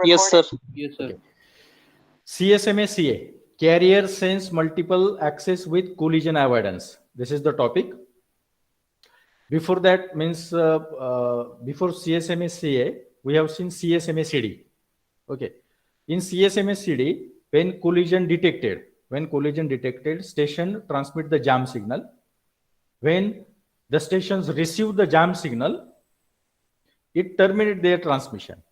Yes, sir. Yes, sir. Okay. CSMA-CA, carrier sense multiple access with collision avoidance. This is the topic. Before that means before CSMA-CA, we have seen CSMA-CD. Okay. In CSMA-CD, when collision detected, station transmit the jam signal. When the stations receive the jam signal, it terminate their transmission.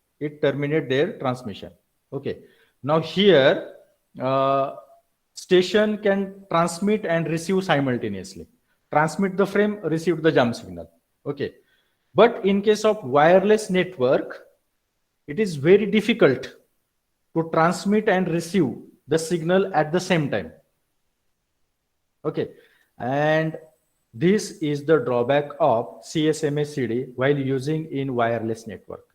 Okay. Now here, station can transmit and receive simultaneously. Transmit the frame, receive the jump signal. Okay. But in case of wireless network, it is very difficult to transmit and receive the signal at the same time. Okay. And this is the drawback of CSMA CD while using in wireless network.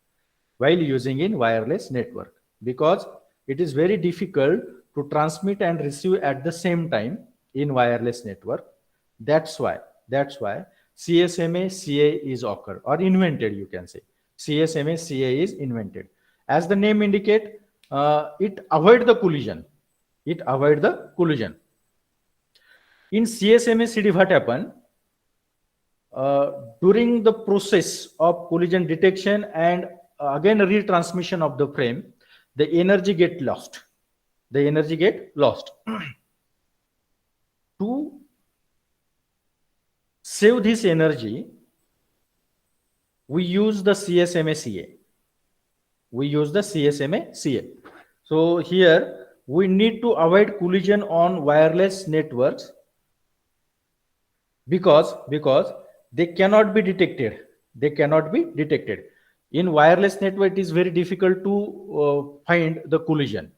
Because it is very difficult to transmit and receive at the same time in wireless network. That's why CSMA CA is occurred or invented, you can say. CSMA CA is invented. As the name indicate, it avoid the collision. In CSMA CD, what happen? During the process of collision detection and again retransmission of the frame, the energy get lost. To save this energy, we use the CSMA CA. So here we need to avoid collision on wireless networks because they cannot be detected. In wireless network, it is very difficult to find the collision.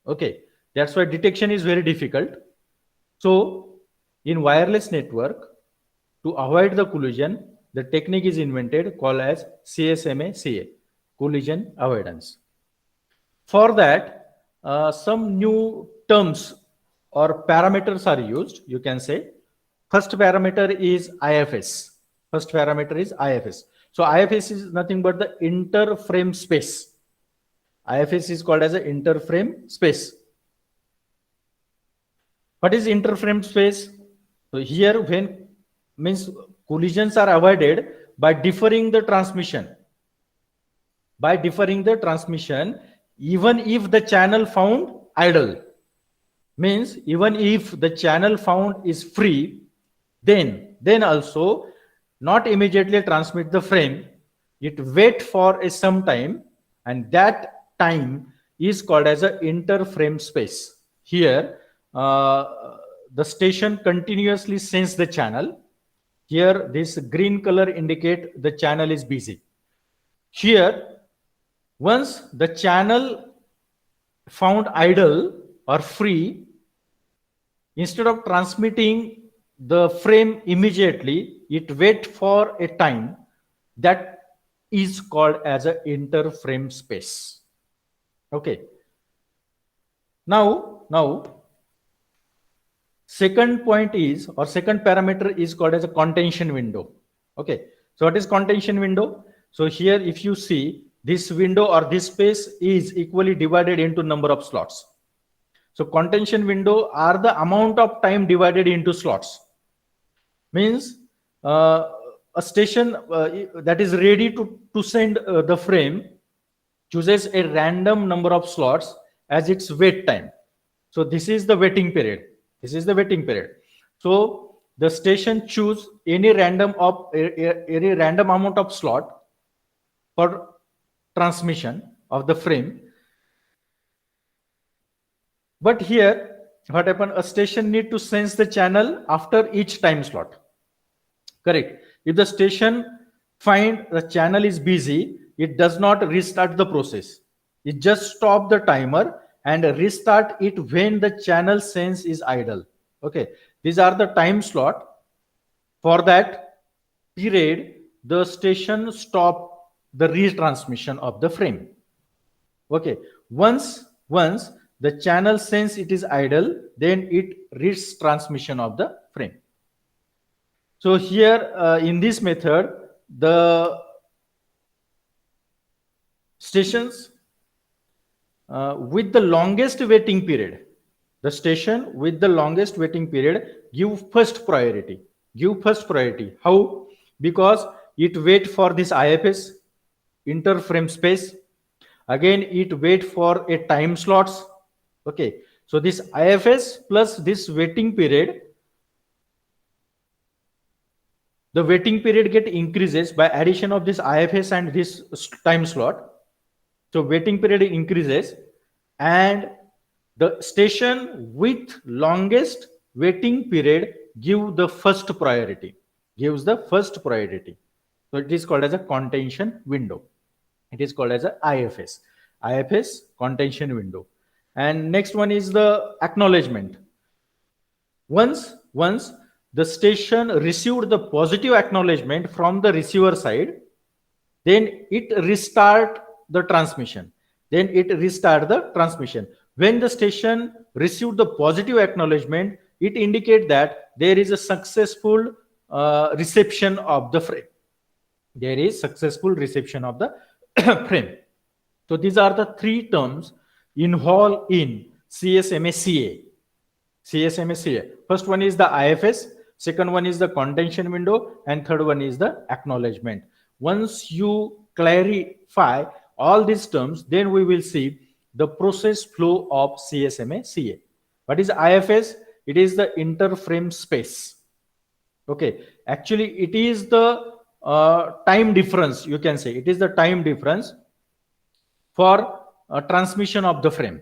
Okay, that's why detection is very difficult. So in wireless network, to avoid the collision, the technique is invented called as CSMA CA, collision avoidance. For that, some new terms or parameters are used, you can say. First parameter is IFS. So IFS is nothing but the interframe space. IFS is called as an interframe space. What is interframe space? So here when means collisions are avoided by deferring the transmission. Even if the channel found idle. Means even if the channel found is free, then also not immediately transmit the frame. It wait for some time, and that time is called as an interframe space. Here, the station continuously sense the channel. Here, this green color indicate the channel is busy. Here, once the channel found idle or free, instead of transmitting the frame immediately, it wait for a time. That is called as an interframe space. Okay. Now, second point is, or second parameter is called as a contention window. Okay. So what is contention window? So here, if you see, this window or this space is equally divided into number of slots. So contention window are the amount of time divided into slots. Means a station that is ready to send the frame chooses a random number of slots as its wait time. So this is the waiting period. So the station choose any random amount of slot for transmission of the frame. But here, what happened? A station need to sense the channel after each time slot. Correct. If the station find the channel is busy, it does not restart the process. It just stop the timer and restart it when the channel sense is idle. Okay. These are the time slot. For that period, the station stop the retransmission of the frame. Okay. Once the channel sense it is idle, then it reads transmission of the frame. So here in this method, the stations with the longest waiting period, the station with the longest waiting period give first priority. Give first priority. How? Because it wait for this IFS, interframe space. Again, it wait for a time slots. Okay. So this IFS plus this waiting period, the waiting period get increases by addition of this IFS and this time slot. So waiting period increases, and the station with longest waiting period give the first priority, gives the first priority. So it is called as a contention window. It is called as a IFS. IFS contention window. And next one is the acknowledgement. Once the station received the positive acknowledgement from the receiver side, then it restart the transmission. When the station received the positive acknowledgement, it indicate that there is a successful reception of the frame. There is successful reception of the frame. So these are the three terms involved in CSMA CA. CSMA CA. First one is the IFS, second one is the contention window, and third one is the acknowledgement. Once you clarify all these terms, then we will see the process flow of CSMA CA. What is IFS? It is the interframe space. Okay, actually it is the time difference, you can say. It is the time difference for transmission of the frame.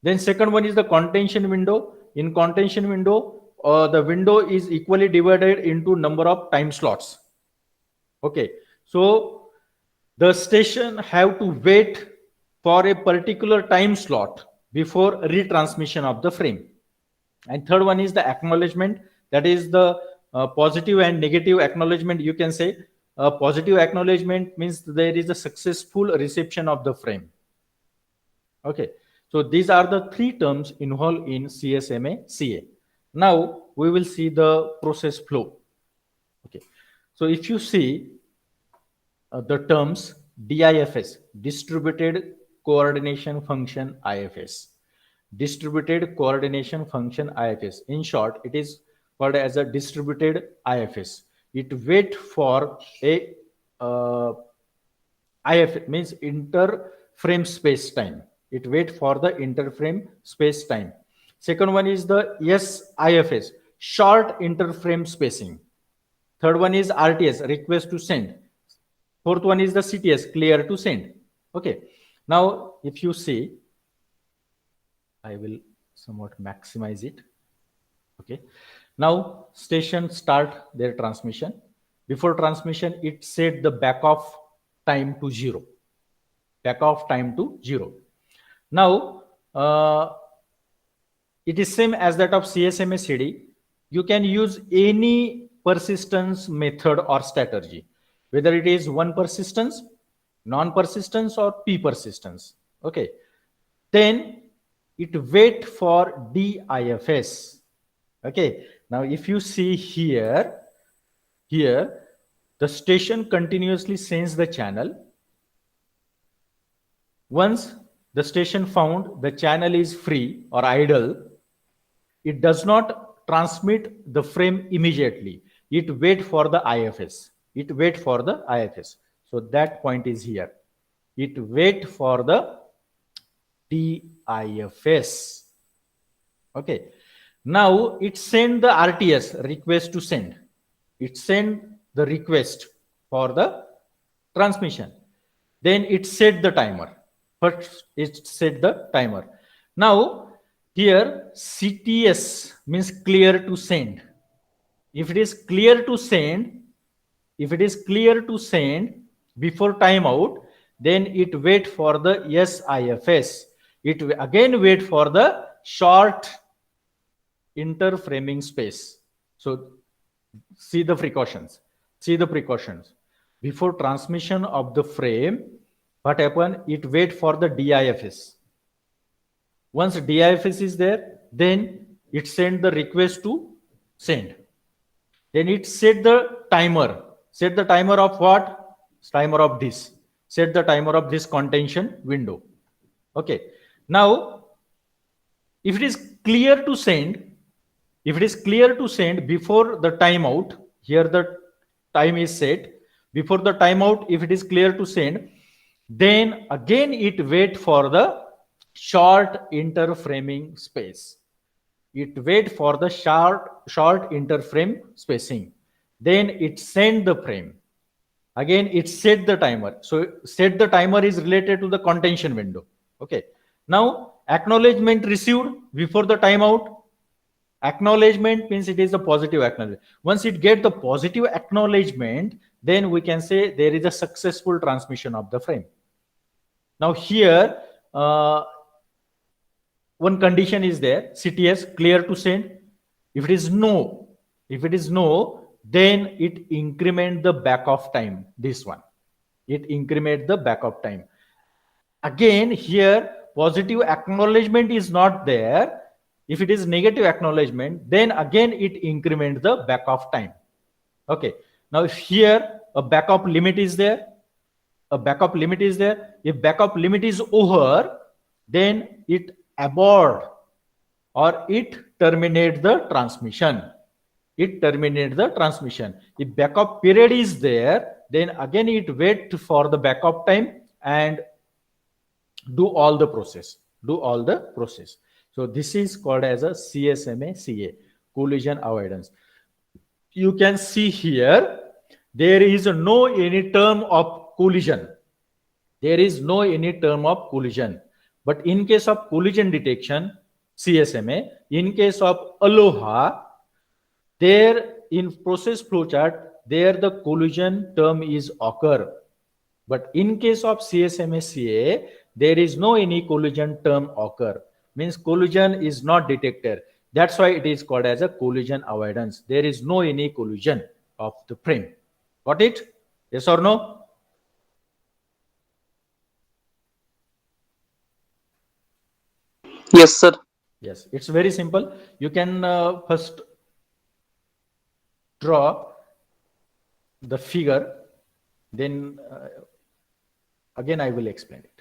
Then second one is the contention window. In contention window, the window is equally divided into number of time slots. Okay, so the station have to wait for a particular time slot before retransmission of the frame. And third one is the acknowledgement. That is the positive and negative acknowledgement, you can say. Positive acknowledgement means there is a successful reception of the frame. Okay, so these are the three terms involved in CSMA CA. Now we will see the process flow. Okay, so if you see the terms DIFS, distributed coordination function IFS, distributed coordination function IFS. In short, it is called as a distributed IFS. It wait for a IF means interframe space time. It wait for the interframe space time. Second one is the SIFS, short interframe spacing. Third one is RTS, request to send. Fourth one is the CTS, clear to send. Okay. Now, if you see, I will somewhat maximize it. Okay. Now, station start their transmission. Before transmission, it set the back off time to 0. Back off time to 0. Now, it is same as that of CSMA CD. You can use any persistence method or strategy, whether it is one persistence, non-persistence, or P persistence. Okay. Then it wait for DIFS. Okay. Now, if you see here, the station continuously sends the channel. Once the station found the channel is free or idle, it does not transmit the frame immediately. It wait for the IFS. It wait for the IFS. So that point is here. It wait for the DIFS. Okay. Now it send the RTS, request to send. It send the request for the transmission. Then it set the timer. First it set the timer. Now here CTS means clear to send. If it is clear to send, before timeout, then it wait for the SIFS. It again wait for the short interframing space. So see the precautions. Before transmission of the frame, what happen? It wait for the DIFS. Once DIFS is there, then it send the request to send. Then it set the timer. Set the timer of what? Timer of this. set the timer of this contention window. Okay. Now, if it is clear to send, if it is clear to send before the timeout, here the time is set, before the timeout, if it is clear to send, then again it wait for the short interframing space. It wait for the short interframe spacing. Then it send the frame. Again, it set the timer. So set the timer is related to the contention window. Okay. Now acknowledgement received before the timeout. Acknowledgement means it is a positive acknowledgement. Once it get the positive acknowledgement, then we can say there is a successful transmission of the frame. Now here, one condition is there, CTS clear to send. If it is no, then it increment the back of time. This one, it increment the back of time. Again, here positive acknowledgement is not there. If it is negative acknowledgement, then again it increment the back of time. Okay. Now if here a backup limit is there, if backup limit is over, then it abort or it terminate the transmission. If backup period is there, then again it wait for the backup time and do all the process. So this is called as a CSMA CA, collision avoidance. You can see here, there is no any term of collision. But in case of collision detection, CSMA, in case of Aloha, there in process flowchart, there the collision term is occur. But in case of CSMA CA, there is no any collision term occur. Means collision is not detected. That's why it is called as a collision avoidance. There is no any collision of the frame. Got it? Yes or no? Yes, sir. Yes, it's very simple. You can first draw the figure, then again I will explain it.